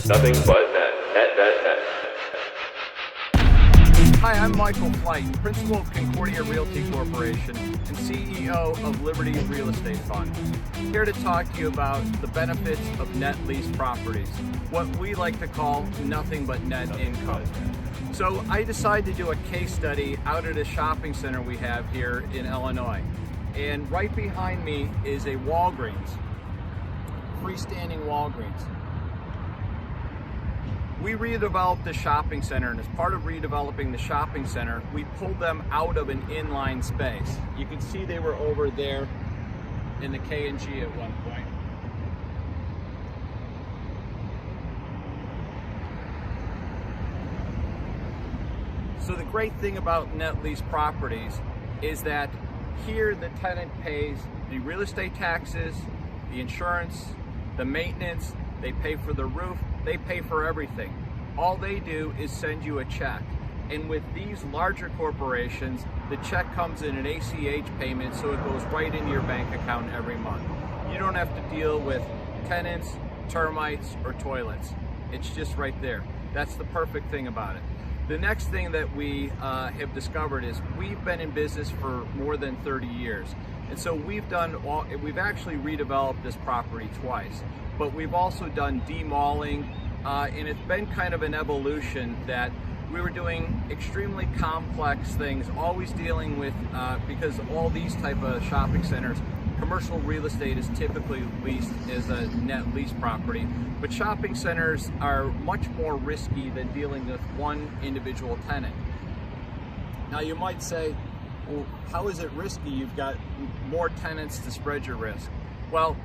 Nothing but net. Net. Hi, I'm Michael Flight, Principal of Concordia Realty Corporation and CEO of Liberty Real Estate Fund. Here to talk to you about the benefits of net lease properties, what we like to call nothing but net income. So I decided to do a case study out at a shopping center we have here in Illinois. And right behind me is a Walgreens, freestanding Walgreens. We redeveloped the shopping center, and as part of redeveloping the shopping center, we pulled them out of an inline space. You can see they were over there in the K&G at one point. So the great thing about net lease properties is that here the tenant pays the real estate taxes, the insurance, the maintenance, they pay for the roof, they pay for everything. All they do is send you a check. And with these larger corporations, the check comes in an ACH payment, so it goes right into your bank account every month. You don't have to deal with tenants, termites, or toilets. It's just right there. That's the perfect thing about it. The next thing that we have discovered is we've been in business for more than 30 years. And so we've actually redeveloped this property twice, but we've also done demalling, and it's been kind of an evolution that we were doing extremely complex things, always dealing with, because all these type of shopping centers, commercial real estate is typically leased as a net lease property, but shopping centers are much more risky than dealing with one individual tenant. Now you might say, well, how is it risky? You've got more tenants to spread your risk. Well,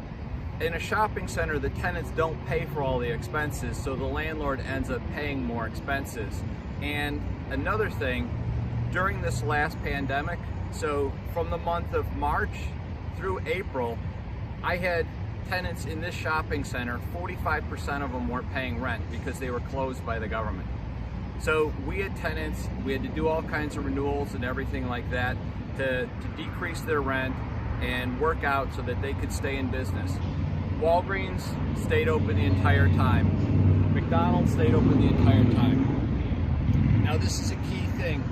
in a shopping center, the tenants don't pay for all the expenses, so the landlord ends up paying more expenses. And another thing, during this last pandemic, so from the month of March through April, I had tenants in this shopping center, 45% of them weren't paying rent because they were closed by the government. So we had tenants, we had to do all kinds of renewals and everything like that to decrease their rent and work out so that they could stay in business. Walgreens stayed open the entire time. McDonald's stayed open the entire time. Now this is a key thing.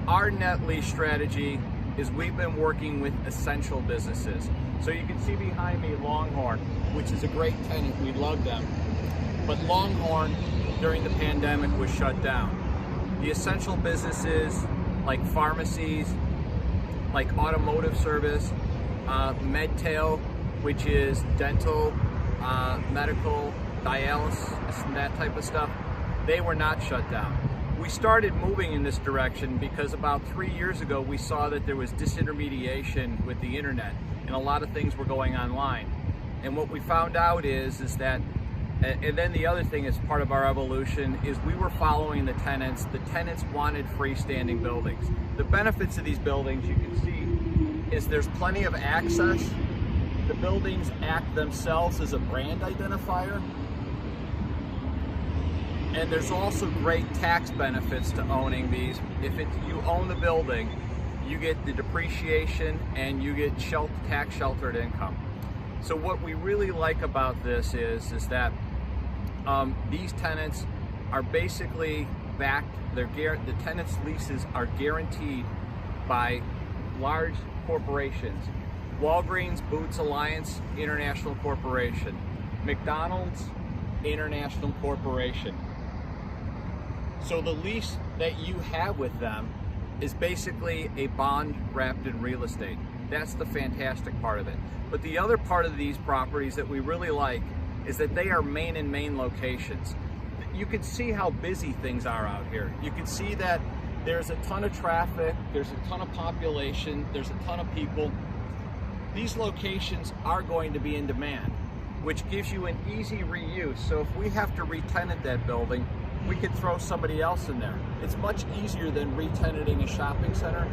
Our net lease strategy is we've been working with essential businesses. So you can see behind me Longhorn, which is a great tenant, we love them. But Longhorn during the pandemic was shut down. The essential businesses like pharmacies, like automotive service, MedTail, which is dental, medical, dialysis, and that type of stuff, they were not shut down. We started moving in this direction because about 3 years ago we saw that there was disintermediation with the internet and a lot of things were going online. And what we found out is that, and then the other thing as part of our evolution is we were following the tenants. The tenants wanted freestanding buildings. The benefits of these buildings, you can see, is there's plenty of access. The buildings act themselves as a brand identifier. And there's also great tax benefits to owning these. If you own the building, you get the depreciation and you get tax sheltered income. So what we really like about this is that these tenants are basically backed. The tenants' leases are guaranteed by large corporations. Walgreens, Boots Alliance, International Corporation. McDonald's, International Corporation. So the lease that you have with them is basically a bond wrapped in real estate. That's the fantastic part of it. But the other part of these properties that we really like is that they are main locations. You can see how busy things are out here. You can see that there's a ton of traffic, there's a ton of population, there's a ton of people. These locations are going to be in demand, which gives you an easy reuse. So if we have to re-tenant that building, we could throw somebody else in there. It's much easier than re-tenanting a shopping center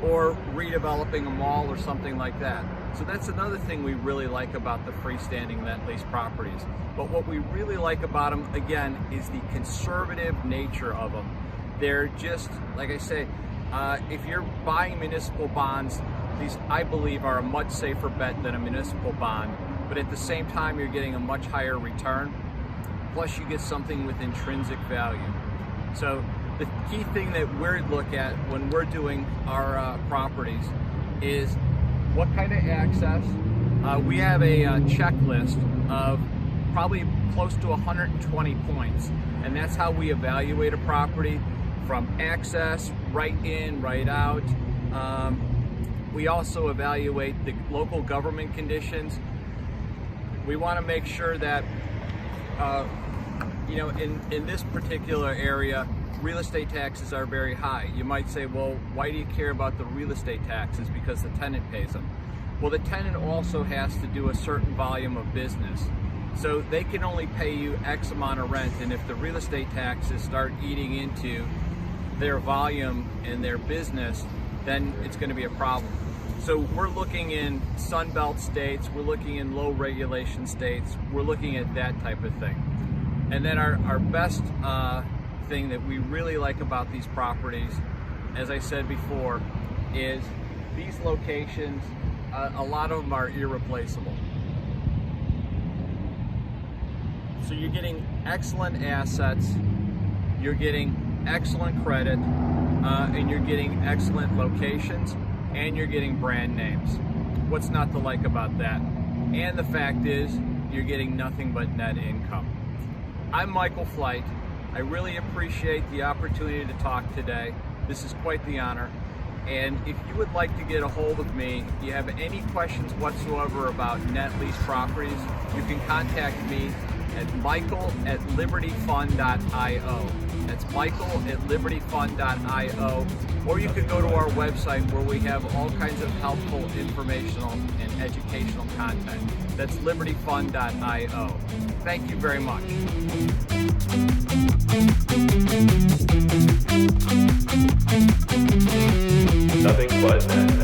or redeveloping a mall or something like that. So that's another thing we really like about the freestanding net lease properties. But what we really like about them, again, is the conservative nature of them. They're just, like I say, if you're buying municipal bonds, these, I believe, are a much safer bet than a municipal bond, but at the same time, you're getting a much higher return. Plus, you get something with intrinsic value. So the key thing that we look at when we're doing our properties is what kind of access. We have a checklist of probably close to 120 points, and that's how we evaluate a property, from access, right in, right out. We also evaluate the local government conditions. We want to make sure that in this particular area, real estate taxes are very high. You might say, well, why do you care about the real estate taxes? Because the tenant pays them. Well, the tenant also has to do a certain volume of business. So they can only pay you X amount of rent, and if the real estate taxes start eating into their volume and their business, then it's going to be a problem. So we're looking in Sunbelt states, we're looking in low regulation states, we're looking at that type of thing. And then our best thing that we really like about these properties, as I said before, is these locations, a lot of them are irreplaceable. So you're getting excellent assets, you're getting excellent credit, and you're getting excellent locations, and you're getting brand names. What's not to like about that? And the fact is, you're getting nothing but net income. I'm Michael Flight. I really appreciate the opportunity to talk today. This is quite the honor. And if you would like to get a hold of me, if you have any questions whatsoever about net lease properties, you can contact me at michael@libertyfund.io. That's michael@libertyfund.io. Or you can go to our website where we have all kinds of helpful informational and educational content. That's libertyfund.io. Thank you very much. Nothing but net.